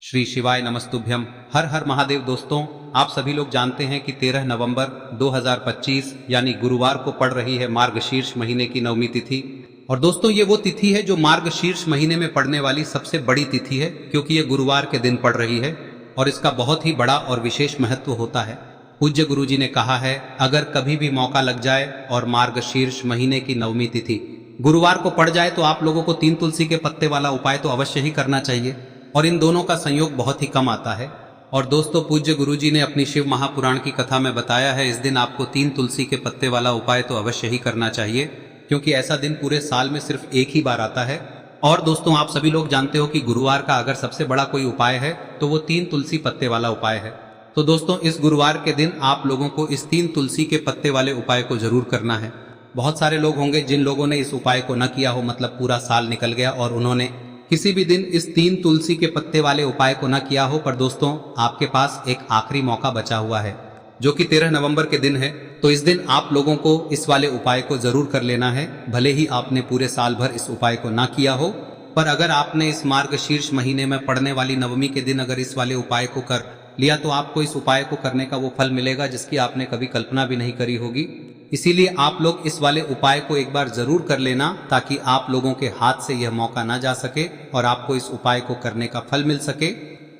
श्री शिवाय नमस्तुभ्यम। हर हर महादेव। दोस्तों, आप सभी लोग जानते हैं कि 13 नवंबर 2025 यानी गुरुवार को पड़ रही है मार्गशीर्ष महीने की नवमी तिथि। और दोस्तों, ये वो तिथि है जो मार्गशीर्ष महीने में पड़ने वाली सबसे बड़ी तिथि है, क्योंकि ये गुरुवार के दिन पड़ रही है और इसका बहुत ही बड़ा और विशेष महत्व होता है। पूज्य गुरु जी ने कहा है, अगर कभी भी मौका लग जाए और मार्गशीर्ष महीने की नवमी तिथि गुरुवार को पड़ जाए तो आप लोगों को 3 तुलसी के पत्ते वाला उपाय तो अवश्य ही करना चाहिए। और इन दोनों का संयोग बहुत ही कम आता है। और दोस्तों, पूज्य गुरुजी ने अपनी शिव महापुराण की कथा में बताया है, इस दिन आपको 3 तुलसी के पत्ते वाला उपाय तो अवश्य ही करना चाहिए, क्योंकि ऐसा दिन पूरे साल में सिर्फ एक ही बार आता है। और दोस्तों, आप सभी लोग जानते हो कि गुरुवार का अगर सबसे बड़ा कोई उपाय है तो वो 3 तुलसी पत्ते वाला उपाय है। तो दोस्तों, इस गुरुवार के दिन आप लोगों को इस 3 तुलसी के पत्ते वाले उपाय को जरूर करना है। बहुत सारे लोग होंगे जिन लोगों ने इस उपाय को न किया हो, मतलब पूरा साल निकल गया और उन्होंने किसी भी दिन इस 3 तुलसी के पत्ते वाले उपाय को न किया हो। पर दोस्तों, आपके पास एक आखिरी मौका बचा हुआ है, जो कि 13 नवंबर के दिन है। तो इस दिन आप लोगों को इस वाले उपाय को जरूर कर लेना है, भले ही आपने पूरे साल भर इस उपाय को ना किया हो। पर अगर आपने इस मार्गशीर्ष महीने में पड़ने वाली नवमी के दिन अगर इस वाले उपाय को कर लिया तो आपको इस उपाय को करने का वो फल मिलेगा जिसकी आपने कभी कल्पना भी नहीं करी होगी। इसीलिए आप लोग इस वाले उपाय को एक बार जरूर कर लेना, ताकि आप लोगों के हाथ से यह मौका ना जा सके और आपको इस उपाय को करने का फल मिल सके।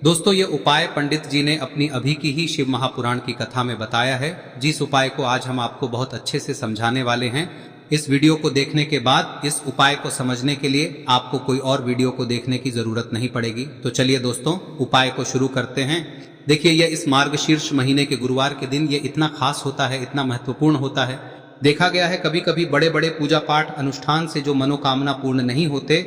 दोस्तों, ये उपाय पंडित जी ने अपनी अभी की ही शिव महापुराण की कथा में बताया है, जिस उपाय को आज हम आपको बहुत अच्छे से समझाने वाले हैं। इस वीडियो को देखने के बाद इस उपाय को समझने के लिए आपको कोई और वीडियो को देखने की जरूरत नहीं पड़ेगी। तो चलिए दोस्तों, उपाय को शुरू करते हैं। देखिए, यह इस मार्गशीर्ष महीने के गुरुवार के दिन ये इतना खास होता है, इतना महत्वपूर्ण होता है। देखा गया है कभी कभी बड़े बड़े पूजा पाठ अनुष्ठान से जो मनोकामना पूर्ण नहीं होते,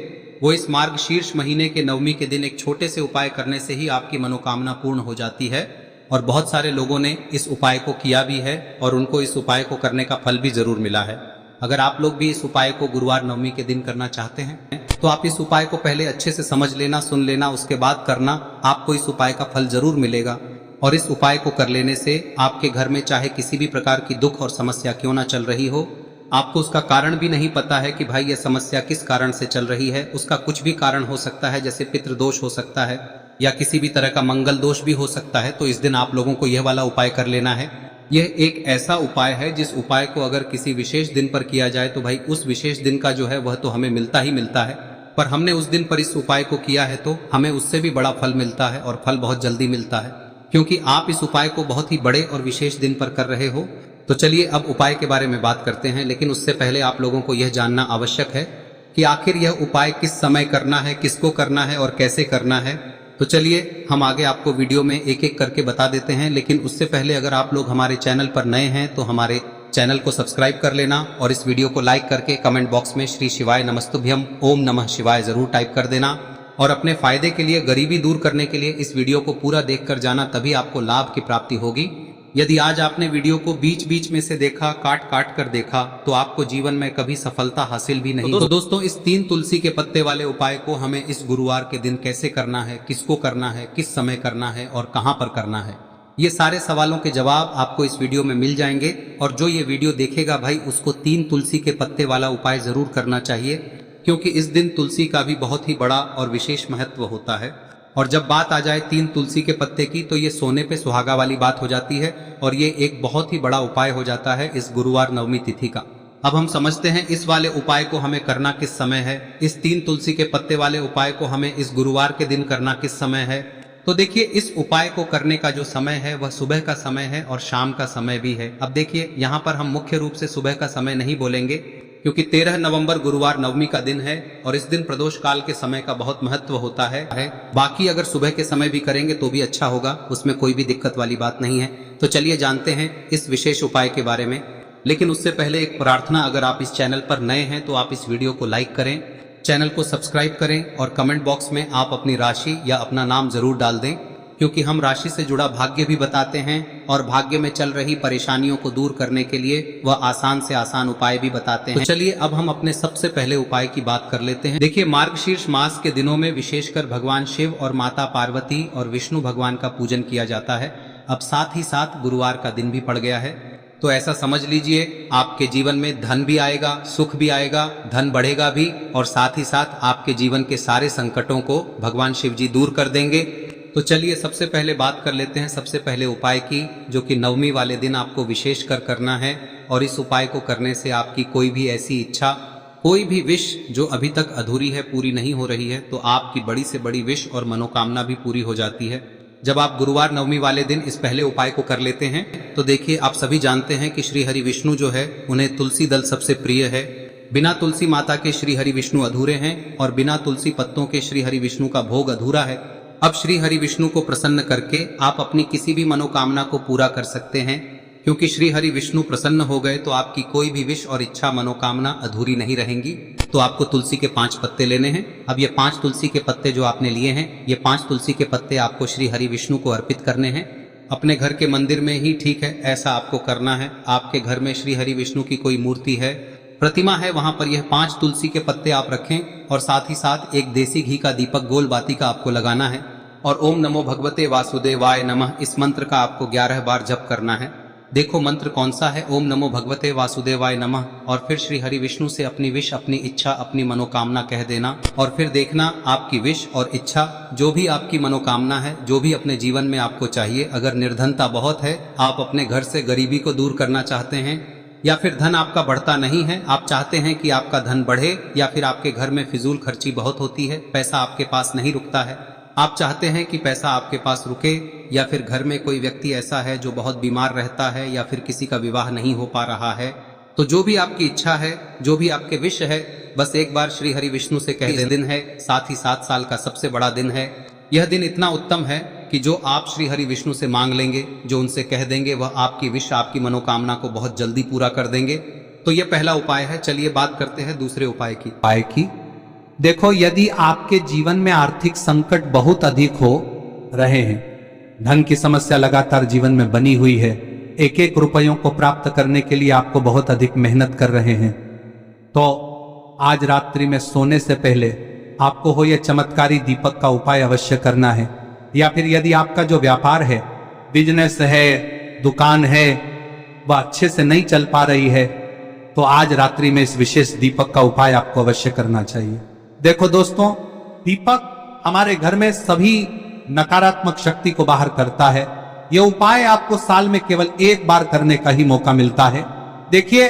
वो इस मार्गशीर्ष महीने के नवमी के दिन एक छोटे से उपाय करने से ही आपकी मनोकामना पूर्ण हो जाती है। और बहुत सारे लोगों ने इस उपाय को किया भी है और उनको इस उपाय को करने का फल भी जरूर मिला है। अगर आप लोग भी इस उपाय को गुरुवार नवमी के दिन करना चाहते हैं तो आप इस उपाय को पहले अच्छे से समझ लेना, सुन लेना, उसके बाद करना। आपको इस उपाय का फल जरूर मिलेगा। और इस उपाय को कर लेने से आपके घर में चाहे किसी भी प्रकार की दुख और समस्या क्यों ना चल रही हो, आपको उसका कारण भी नहीं पता है कि भाई ये समस्या किस कारण से चल रही है, उसका कुछ भी कारण हो सकता है, जैसे पितृदोष हो सकता है या किसी भी तरह का मंगल दोष भी हो सकता है। तो इस दिन आप लोगों को यह वाला उपाय कर लेना है। यह एक ऐसा उपाय है जिस उपाय को अगर किसी विशेष दिन पर किया जाए तो भाई उस विशेष दिन का जो है वह तो हमें मिलता ही मिलता है। पर हमने उस दिन पर इस उपाय को किया है तो हमें उससे भी बड़ा फल मिलता है, और फल बहुत जल्दी मिलता है, क्योंकि आप इस उपाय को बहुत ही बड़े और विशेष दिन पर कर रहे हो। तो चलिए अब उपाय के बारे में बात करते हैं, लेकिन उससे पहले आप लोगों को यह जानना आवश्यक है कि आखिर यह उपाय किस समय करना है, किसको करना है और कैसे करना है। तो चलिए हम आगे आपको वीडियो में एक एक करके बता देते हैं। लेकिन उससे पहले अगर आप लोग हमारे चैनल पर नए हैं तो हमारे चैनल को सब्सक्राइब कर लेना और इस वीडियो को लाइक करके कमेंट बॉक्स में श्री शिवाय नमस्तुभ्यम ओम नमः शिवाय जरूर टाइप कर देना। और अपने फायदे के लिए, गरीबी दूर करने के लिए इस वीडियो को पूरा देखकर जाना, तभी आपको लाभ की प्राप्ति होगी। यदि आज आपने वीडियो को बीच बीच में से देखा, काट काट कर देखा, तो आपको जीवन में कभी सफलता हासिल भी नहीं। तो दोस्तों, इस 3 तुलसी के पत्ते वाले उपाय को हमें इस गुरुवार के दिन कैसे करना है, किसको करना है, किस समय करना है और कहां पर करना है, ये सारे सवालों के जवाब आपको इस वीडियो में मिल जाएंगे। और जो ये वीडियो देखेगा भाई, उसको 3 तुलसी के पत्ते वाला उपाय जरूर करना चाहिए, क्योंकि इस दिन तुलसी का भी बहुत ही बड़ा और विशेष महत्व होता है। और जब बात आ जाए 3 तुलसी के पत्ते की, तो ये सोने पे सुहागा वाली बात हो जाती है और ये एक बहुत ही बड़ा उपाय हो जाता है इस गुरुवार नवमी तिथि का। अब हम समझते हैं इस वाले उपाय को हमें करना किस समय है। इस 3 तुलसी के पत्ते वाले उपाय को हमें इस गुरुवार के दिन करना किस समय है। तो देखिए, इस उपाय को करने का जो समय है वह सुबह का समय है और शाम का समय भी है। अब देखिए, यहाँ पर हम मुख्य रूप से सुबह का समय नहीं बोलेंगे, क्योंकि 13 नवंबर गुरुवार नवमी का दिन है और इस दिन प्रदोष काल के समय का बहुत महत्व होता है। बाकी अगर सुबह के समय भी करेंगे तो भी अच्छा होगा, उसमें कोई भी दिक्कत वाली बात नहीं है। तो चलिए जानते हैं इस विशेष उपाय के बारे में। लेकिन उससे पहले एक प्रार्थना, अगर आप इस चैनल पर नए हैं तो आप इस वीडियो को लाइक करें, चैनल को सब्सक्राइब करें और कमेंट बॉक्स में आप अपनी राशि या अपना नाम जरूर डाल दें, क्योंकि हम राशि से जुड़ा भाग्य भी बताते हैं और भाग्य में चल रही परेशानियों को दूर करने के लिए वह आसान से आसान उपाय भी बताते हैं। तो चलिए अब हम अपने सबसे पहले उपाय की बात कर लेते हैं। देखिए, मार्गशीर्ष मास के दिनों में विशेषकर भगवान शिव और माता पार्वती और विष्णु भगवान का पूजन किया जाता है। अब साथ ही साथ गुरुवार का दिन भी पड़ गया है, तो ऐसा समझ लीजिए आपके जीवन में धन भी आएगा, सुख भी आएगा, धन बढ़ेगा भी, और साथ ही साथ आपके जीवन के सारे संकटों को भगवान शिव जी दूर कर देंगे। तो चलिए सबसे पहले बात कर लेते हैं सबसे पहले उपाय की, जो कि नवमी वाले दिन आपको विशेष कर करना है। और इस उपाय को करने से आपकी कोई भी ऐसी इच्छा, कोई भी विश जो अभी तक अधूरी है, पूरी नहीं हो रही है, तो आपकी बड़ी से बड़ी विश और मनोकामना भी पूरी हो जाती है जब आप गुरुवार नवमी वाले दिन इस पहले उपाय को कर लेते हैं। तो देखिए, आप सभी जानते हैं कि श्री हरि विष्णु जो है उन्हें तुलसी दल सबसे प्रिय है। बिना तुलसी माता के श्री हरि विष्णु अधूरे हैं और बिना तुलसी पत्तों के श्री हरि विष्णु का भोग अधूरा है। अब श्री हरि विष्णु को प्रसन्न करके आप अपनी किसी भी मनोकामना को पूरा कर सकते हैं, क्योंकि श्री हरि विष्णु प्रसन्न हो गए तो आपकी कोई भी विश और इच्छा मनोकामना अधूरी नहीं रहेंगी। तो आपको तुलसी के 5 पत्ते लेने हैं। अब ये 5 तुलसी के पत्ते जो आपने लिए हैं, ये 5 तुलसी के पत्ते आपको श्री हरि विष्णु को अर्पित करने हैं। अपने घर के मंदिर में ही ठीक है, ऐसा आपको करना है। आपके घर में श्री हरि विष्णु की कोई मूर्ति है, प्रतिमा है, वहां पर यह 5 तुलसी के पत्ते आप रखें और साथ ही साथ एक देसी घी का दीपक गोल बाती का आपको लगाना है और ओम नमो भगवते वासुदेवाय नमः इस मंत्र का आपको 11 बार जप करना है। देखो मंत्र कौन सा है, ओम नमो भगवते वासुदेवाय नमः, और फिर श्री हरि विष्णु से अपनी विश, अपनी इच्छा, अपनी मनोकामना कह देना और फिर देखना आपकी विश और इच्छा, जो भी आपकी मनोकामना है, जो भी अपने जीवन में आपको चाहिए। अगर निर्धनता बहुत है, आप अपने घर से गरीबी को दूर करना चाहते हैं, या फिर धन आपका बढ़ता नहीं है, आप चाहते हैं कि आपका धन बढ़े, या फिर आपके घर में फिजूल खर्ची बहुत होती है, पैसा आपके पास नहीं रुकता है, आप चाहते हैं कि पैसा आपके पास रुके, या फिर घर में कोई व्यक्ति ऐसा है जो बहुत बीमार रहता है, या फिर किसी का विवाह नहीं हो पा रहा है, तो जो भी आपकी इच्छा है, जो भी आपके विश है, बस एक बार श्री हरि विष्णु से कह दें। दिन है, साथ ही 7 साल का सबसे बड़ा दिन है। यह दिन इतना उत्तम है कि जो आप श्री हरि विष्णु से मांग लेंगे, जो उनसे कह देंगे, वह आपकी विश, आपकी मनोकामना को बहुत जल्दी पूरा कर देंगे। तो यह पहला उपाय है। चलिए बात करते हैं दूसरे उपाय की। देखो, यदि आपके जीवन में आर्थिक संकट बहुत अधिक हो रहे हैं, धन की समस्या लगातार जीवन में बनी हुई है, एक एक रुपयों को प्राप्त करने के लिए आपको बहुत अधिक मेहनत कर रहे हैं, तो आज रात्रि में सोने से पहले आपको हो यह चमत्कारी दीपक का उपाय अवश्य करना है। या फिर यदि आपका जो व्यापार है, बिजनेस है, दुकान है, वह अच्छे से नहीं चल पा रही है, तो आज रात्रि में इस विशेष दीपक का उपाय आपको अवश्य करना चाहिए। देखो दोस्तों, दीपक हमारे घर में सभी नकारात्मक शक्ति को बाहर करता है। यह उपाय आपको साल में केवल 1 बार करने का ही मौका मिलता है। देखिए,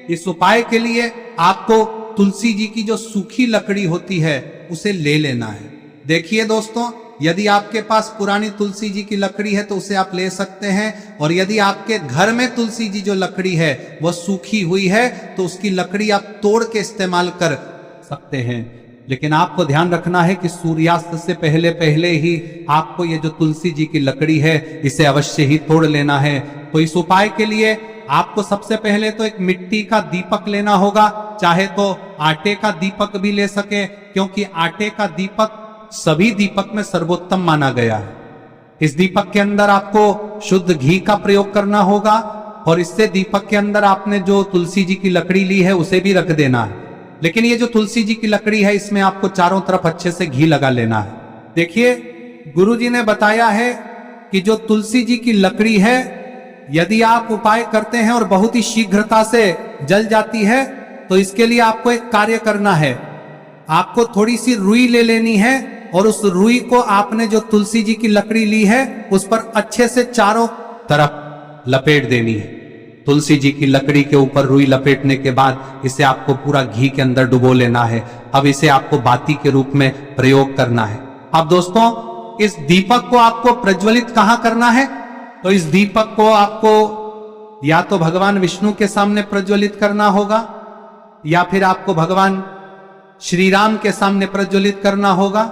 इस उपाय के लिए आपको तुलसी जी की जो सूखी लकड़ी होती है उसे ले लेना है। देखिए दोस्तों, यदि आपके पास पुरानी तुलसी जी की लकड़ी है तो उसे आप ले सकते हैं, और यदि आपके घर में तुलसी जी जो लकड़ी है वह सूखी हुई है तो उसकी लकड़ी आप तोड़ के इस्तेमाल कर सकते हैं। लेकिन आपको ध्यान रखना है कि सूर्यास्त से पहले पहले ही आपको ये जो तुलसी जी की लकड़ी है इसे अवश्य ही तोड़ लेना है। तो इस उपाय के लिए आपको सबसे पहले तो एक मिट्टी का दीपक लेना होगा, चाहे तो आटे का दीपक भी ले सके, क्योंकि आटे का दीपक सभी दीपक में सर्वोत्तम माना गया है। इस दीपक के अंदर आपको शुद्ध घी का प्रयोग करना होगा, और इससे दीपक के अंदर आपने जो तुलसी जी की लकड़ी ली है उसे भी रख देना है। लेकिन ये जो तुलसी जी की लकड़ी है, इसमें आपको चारों तरफ अच्छे से घी लगा लेना है। देखिए, गुरु जी ने बताया है कि जो तुलसी जी की लकड़ी है, यदि आप उपाय करते हैं और बहुत ही शीघ्रता से जल जाती है, तो इसके लिए आपको एक कार्य करना है। आपको थोड़ी सी रुई ले लेनी है और उस रुई को आपने जो तुलसी जी की लकड़ी ली है उस पर अच्छे से चारों तरफ लपेट देनी है। तुलसी जी की लकड़ी के ऊपर रुई लपेटने के बाद इसे आपको पूरा घी के अंदर डुबो लेना है। अब इसे आपको बाती के रूप में प्रयोग करना है। अब दोस्तों, इस दीपक को आपको प्रज्वलित कहां करना है? तो इस दीपक को आपको या तो भगवान विष्णु के सामने प्रज्वलित करना होगा, या फिर आपको भगवान श्री राम के सामने प्रज्वलित करना होगा,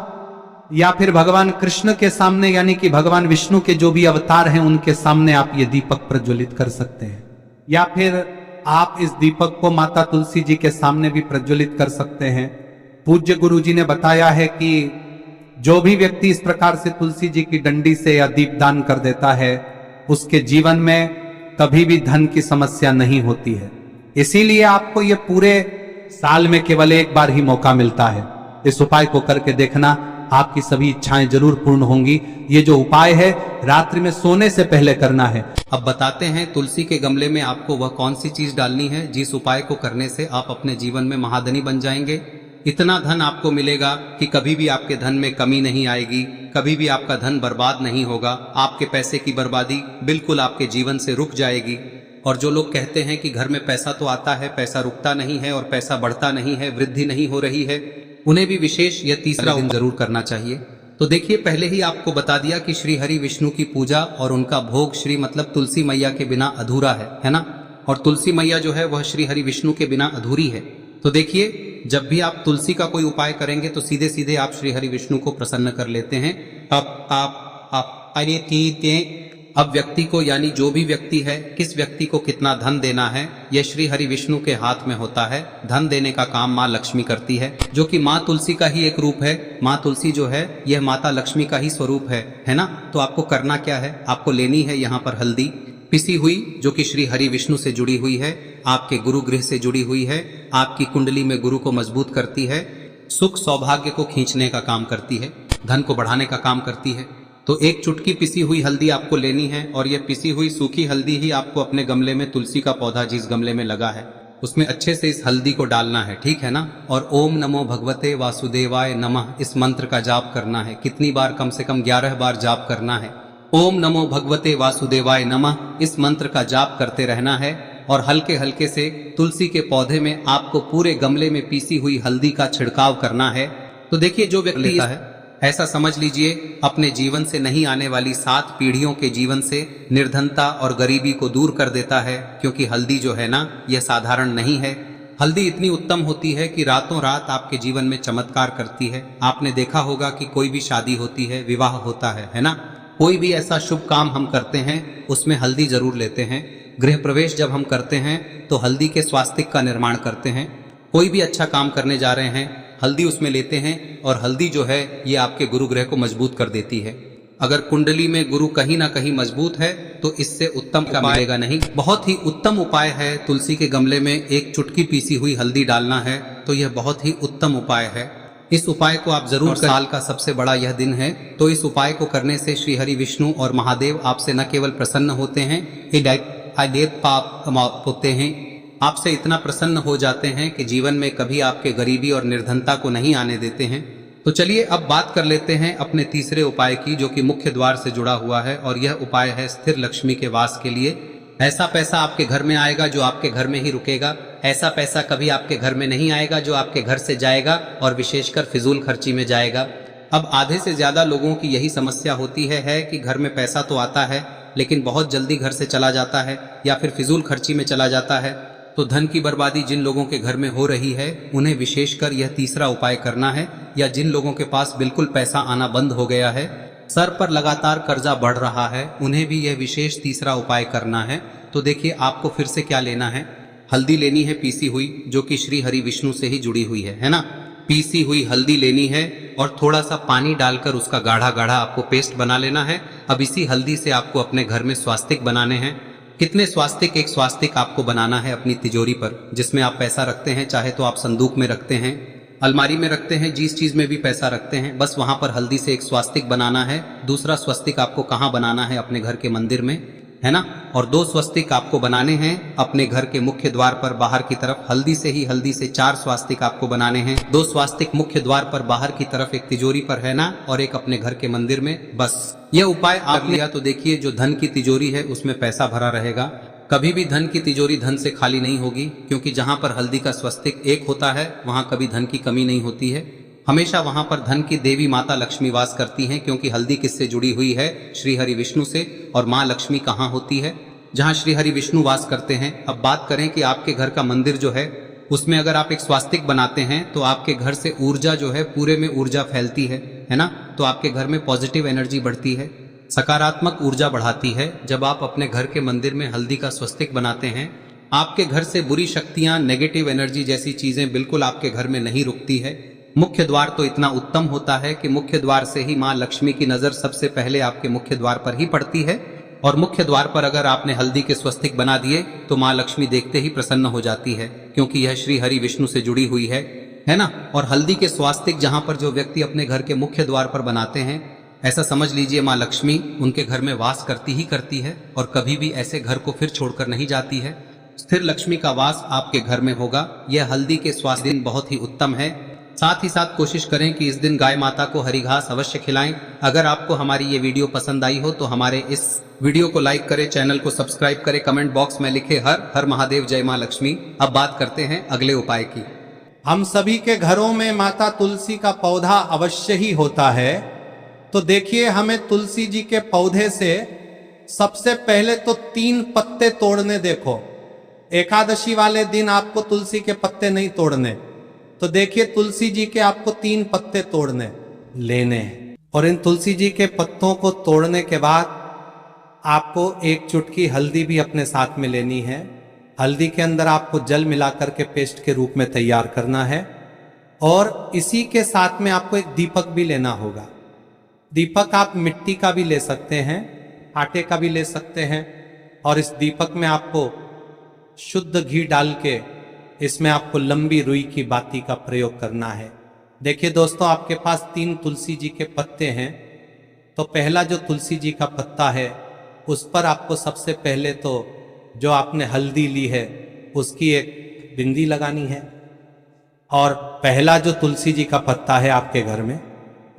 या फिर भगवान कृष्ण के सामने, यानी कि भगवान विष्णु के जो भी अवतार हैं उनके सामने आप ये दीपक प्रज्वलित कर सकते हैं। या फिर आप इस दीपक को माता तुलसी जी के सामने भी प्रज्वलित कर सकते हैं। पूज्य गुरु जी ने बताया है कि जो भी व्यक्ति इस प्रकार से तुलसी जी की डंडी से या दीपदान कर देता है, उसके जीवन में कभी भी धन की समस्या नहीं होती है। इसीलिए आपको ये पूरे साल में केवल 1 बार ही मौका मिलता है। इस उपाय को करके देखना, आपकी सभी इच्छाएं जरूर पूर्ण होंगी। ये जो उपाय है रात्रि में सोने से पहले करना है। अब बताते हैं तुलसी के गमले में आपको वह कौन सी चीज डालनी है जिस उपाय को करने से आप अपने जीवन में महाधनी बन जाएंगे। इतना धन आपको मिलेगा कि कभी भी आपके धन में कमी नहीं आएगी, कभी भी आपका धन बर्बाद नहीं होगा। आपके पैसे की बर्बादी बिल्कुल आपके जीवन से रुक जाएगी। और जो लोग कहते हैं कि घर में पैसा तो आता है, पैसा रुकता नहीं है और पैसा बढ़ता नहीं है, वृद्धि नहीं हो रही है, उन्हें भी विशेष यह तीसरा दिन जरूर करना चाहिए। तो देखिए, पहले ही आपको बता दिया कि श्री हरि विष्णु की पूजा और उनका भोग श्री मतलब तुलसी मैया के बिना अधूरा है ना। और तुलसी मैया जो है वह श्री हरि विष्णु के बिना अधूरी है। तो देखिए, जब भी आप तुलसी का कोई उपाय करेंगे तो सीधे सीधे आप श्री हरि विष्णु को प्रसन्न कर लेते हैं। अब व्यक्ति को, यानी जो भी व्यक्ति है, किस व्यक्ति को कितना धन देना है, यह श्री हरि विष्णु के हाथ में होता है। धन देने का काम माँ लक्ष्मी करती है, जो कि माँ तुलसी का ही एक रूप है। माँ तुलसी जो है यह माता लक्ष्मी का ही स्वरूप है ना। तो आपको करना क्या है, आपको लेनी है यहाँ पर हल्दी पिसी हुई, जो कि श्री हरि विष्णु से जुड़ी हुई है, आपके गुरु गृह से जुड़ी हुई है, आपकी कुंडली में गुरु को मजबूत करती है, सुख सौभाग्य को खींचने का काम करती है, धन को बढ़ाने का काम करती है। तो एक चुटकी पिसी हुई हल्दी आपको लेनी है और यह पिसी हुई सूखी हल्दी ही आपको अपने गमले में, तुलसी का पौधा जिस गमले में लगा है उसमें अच्छे से इस हल्दी को डालना है, ठीक है ना। और ओम नमो भगवते वासुदेवाय नमः इस मंत्र का जाप करना है। कितनी बार? कम से कम 11 बार जाप करना है। ओम नमो भगवते वासुदेवाय नमः इस मंत्र का जाप करते रहना है। और हल्के हल्के से तुलसी के पौधे में आपको पूरे गमले में पीसी हुई हल्दी का छिड़काव करना है। तो देखिए, जो व्यक्ति लेता है, ऐसा समझ लीजिए अपने जीवन से नहीं आने वाली 7 पीढ़ियों के जीवन से निर्धनता और गरीबी को दूर कर देता है। क्योंकि हल्दी जो है ना, यह साधारण नहीं है। हल्दी इतनी उत्तम होती है कि रातों रात आपके जीवन में चमत्कार करती है। आपने देखा होगा कि कोई भी शादी होती है, विवाह होता है ना, कोई भी ऐसा शुभ काम हम करते हैं उसमें हल्दी जरूर लेते हैं। गृह प्रवेश जब हम करते हैं तो हल्दी के स्वास्तिक का निर्माण करते हैं। कोई भी अच्छा काम करने जा रहे हैं, हल्दी उसमें लेते हैं। और हल्दी जो है ये आपके गुरु ग्रह को मजबूत कर देती है। अगर कुंडली में गुरु कहीं ना कहीं मजबूत है तो इससे उत्तम का मिलेगा नहीं। बहुत ही उत्तम उपाय है, तुलसी के गमले में एक चुटकी पीसी हुई हल्दी डालना है। तो यह बहुत ही उत्तम उपाय है। इस उपाय को आप जरूर, साल का सबसे बड़ा यह दिन है, तो इस उपाय को करने से श्री हरि विष्णु और महादेव आपसे न केवल प्रसन्न होते हैं, पाप होते हैं, आपसे इतना प्रसन्न हो जाते हैं कि जीवन में कभी आपके गरीबी और निर्धनता को नहीं आने देते हैं। तो चलिए अब बात कर लेते हैं अपने तीसरे उपाय की, जो कि मुख्य द्वार से जुड़ा हुआ है। और यह उपाय है स्थिर लक्ष्मी के वास के लिए। ऐसा पैसा आपके घर में आएगा जो आपके घर में ही रुकेगा। ऐसा पैसा कभी आपके घर में नहीं आएगा जो आपके घर से जाएगा और विशेषकर फिजूल खर्ची में जाएगा। अब आधे से ज्यादा लोगों की यही समस्या होती है कि घर में पैसा तो आता है लेकिन बहुत जल्दी घर से चला जाता है या फिर फिजूल खर्ची में चला जाता है। तो धन की बर्बादी जिन लोगों के घर में हो रही है उन्हें विशेषकर यह तीसरा उपाय करना है। या जिन लोगों के पास बिल्कुल पैसा आना बंद हो गया है, सर पर लगातार कर्जा बढ़ रहा है, उन्हें भी यह विशेष तीसरा उपाय करना है। तो देखिए, आपको फिर से क्या लेना है, हल्दी लेनी है पीसी हुई, जो कि श्री हरि विष्णु से ही जुड़ी हुई है ना। पीसी हुई हल्दी लेनी है और थोड़ा सा पानी डालकर उसका गाढ़ा गाढ़ा आपको पेस्ट बना लेना है। अब इसी हल्दी से आपको अपने घर में स्वास्तिक बनाने हैं। कितने स्वास्तिक? एक स्वास्तिक आपको बनाना है अपनी तिजोरी पर, जिसमें आप पैसा रखते हैं। चाहे तो आप संदूक में रखते हैं, अलमारी में रखते हैं, जिस चीज में भी पैसा रखते हैं, बस वहां पर हल्दी से एक स्वास्तिक बनाना है। दूसरा स्वस्तिक आपको कहाँ बनाना है? अपने घर के मंदिर में, है ना। और 2 स्वस्तिक आपको बनाने हैं अपने घर के मुख्य द्वार पर बाहर की तरफ। हल्दी से 4 स्वास्तिक आपको बनाने हैं। 2 स्वास्तिक मुख्य द्वार पर बाहर की तरफ, एक तिजोरी पर, है ना, और एक अपने घर के मंदिर में। बस यह उपाय आप लिया तो देखिए, जो धन की तिजोरी है उसमें पैसा भरा रहेगा। कभी भी धन की तिजोरी धन से खाली नहीं होगी, क्योंकि जहां पर हल्दी का स्वस्तिक एक होता है वहां कभी धन की कमी नहीं होती है। हमेशा वहां पर धन की देवी माता लक्ष्मी वास करती हैं, क्योंकि हल्दी किससे जुड़ी हुई है? श्री हरि विष्णु से। और माँ लक्ष्मी कहाँ होती है? जहाँ श्री हरि विष्णु वास करते हैं। अब बात करें कि आपके घर का मंदिर जो है उसमें अगर आप एक स्वास्तिक बनाते हैं तो आपके घर से ऊर्जा जो है, पूरे में ऊर्जा फैलती है ना। तो आपके घर में पॉजिटिव एनर्जी बढ़ती है, सकारात्मक ऊर्जा बढ़ाती है। जब आप अपने घर के मंदिर में हल्दी का स्वस्तिक बनाते हैं, आपके घर से बुरी शक्तियां, नेगेटिव एनर्जी जैसी चीजें बिल्कुल आपके घर में नहीं रुकती है। मुख्य द्वार तो इतना उत्तम होता है कि मुख्य द्वार से ही माँ लक्ष्मी की नजर सबसे पहले आपके मुख्य द्वार पर ही पड़ती है। और मुख्य द्वार पर अगर आपने हल्दी के स्वस्तिक बना दिए तो माँ लक्ष्मी देखते ही प्रसन्न हो जाती है, क्योंकि यह श्री हरि विष्णु से जुड़ी हुई है ना। और हल्दी के स्वास्तिक जहां पर जो व्यक्ति अपने घर के मुख्य द्वार पर बनाते हैं, ऐसा समझ लीजिए माँ लक्ष्मी उनके घर में वास करती ही करती है और कभी भी ऐसे घर को फिर छोड़कर नहीं जाती है। स्थिर लक्ष्मी का वास आपके घर में होगा। यह हल्दी के स्वास्थ्य दिन बहुत ही उत्तम है। साथ ही साथ कोशिश करें कि इस दिन गाय माता को हरी घास अवश्य खिलाएं। अगर आपको हमारी ये वीडियो पसंद आई हो तो हमारे इस वीडियो को लाइक करें, चैनल को सब्सक्राइब करें, कमेंट बॉक्स में लिखे हर हर महादेव, जय मां लक्ष्मी। अब बात करते हैं अगले उपाय की। हम सभी के घरों में माता तुलसी का पौधा अवश्य ही होता है। तो देखिए, हमें तुलसी जी के पौधे से सबसे पहले तो 3 पत्ते तोड़ने। देखो, एकादशी वाले दिन आपको तुलसी के पत्ते नहीं तोड़ने। तो देखिए, तुलसी जी के आपको 3 पत्ते तोड़ने लेने, और इन तुलसी जी के पत्तों को तोड़ने के बाद आपको 1 चुटकी हल्दी भी अपने साथ में लेनी है। हल्दी के अंदर आपको जल मिलाकर के पेस्ट के रूप में तैयार करना है, और इसी के साथ में आपको एक दीपक भी लेना होगा। दीपक आप मिट्टी का भी ले सकते हैं, आटे का भी ले सकते हैं, और इस दीपक में आपको शुद्ध घी डाल के इसमें आपको लंबी रुई की बाती का प्रयोग करना है। देखिए दोस्तों, आपके पास 3 तुलसी जी के पत्ते हैं। तो पहला जो तुलसी जी का पत्ता है उस पर आपको सबसे पहले तो जो आपने हल्दी ली है उसकी एक बिंदी लगानी है। और पहला जो तुलसी जी का पत्ता है आपके घर में,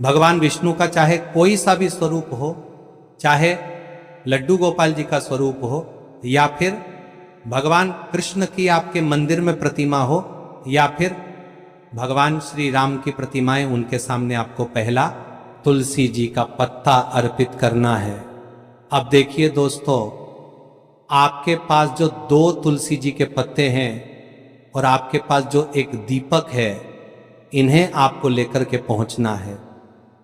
भगवान विष्णु का चाहे कोई सा भी स्वरूप हो, चाहे लड्डू गोपाल जी का स्वरूप हो, या फिर भगवान कृष्ण की आपके मंदिर में प्रतिमा हो, या फिर भगवान श्री राम की प्रतिमाएं, उनके सामने आपको पहला तुलसी जी का पत्ता अर्पित करना है। अब देखिए दोस्तों, आपके पास जो 2 तुलसी जी के पत्ते हैं और आपके पास जो एक दीपक है, इन्हें आपको लेकर के पहुंचना है।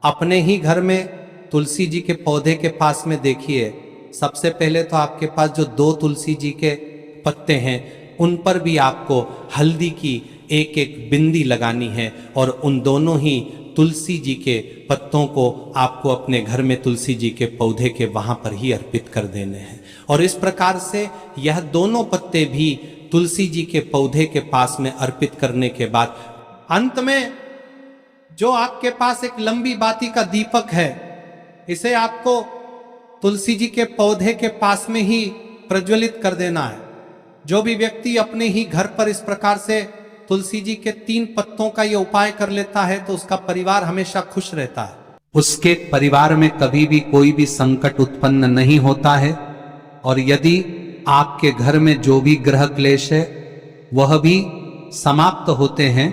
अपने ही घर में तुलसी जी के पौधे के पास में देखिए, सबसे पहले तो आपके पास जो 2 तुलसी जी के पत्ते हैं उन पर भी आपको हल्दी की एक बिंदी लगानी है, और उन दोनों ही तुलसी जी के पत्तों को आपको अपने घर में तुलसी जी के पौधे के वहां पर ही अर्पित कर देने हैं। और इस प्रकार से यह दोनों पत्ते भी तुलसी जी के पौधे के पास में अर्पित करने के बाद अंत में जो आपके पास एक लंबी बाती का दीपक है, इसे आपको तुलसी जी के पौधे के पास में ही प्रज्वलित कर देना है। जो भी व्यक्ति अपने ही घर पर इस प्रकार से तुलसी जी के 3 पत्तों का ये उपाय कर लेता है तो उसका परिवार हमेशा खुश रहता है। उसके परिवार में कभी भी कोई भी संकट उत्पन्न नहीं होता है, और यदि आपके घर में जो भी ग्रह क्लेश है वह भी समाप्त होते हैं।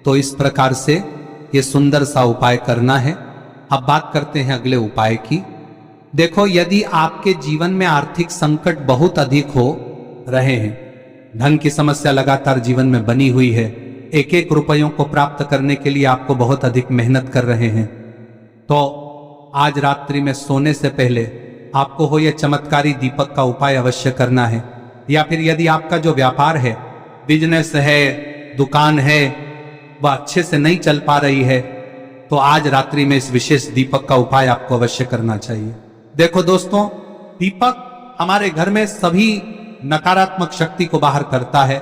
तो इस प्रकार से ये सुंदर सा उपाय करना है। अब बात करते हैं अगले उपाय की। देखो, यदि आपके जीवन में आर्थिक संकट बहुत अधिक हो रहे हैं, धन की समस्या लगातार जीवन में बनी हुई है, एक रुपयों को प्राप्त करने के लिए आपको बहुत अधिक मेहनत कर रहे हैं, तो आज रात्रि में सोने से पहले आपको हो यह चमत्कारी दीपक का उपाय अवश्य करना है। या फिर यदि आपका जो व्यापार है, बिजनेस है, दुकान है, वह अच्छे से नहीं चल पा रही है, तो आज रात्रि में इस विशेष दीपक का उपाय आपको अवश्य करना चाहिए। देखो दोस्तों, दीपक हमारे घर में सभी नकारात्मक शक्ति को बाहर करता है,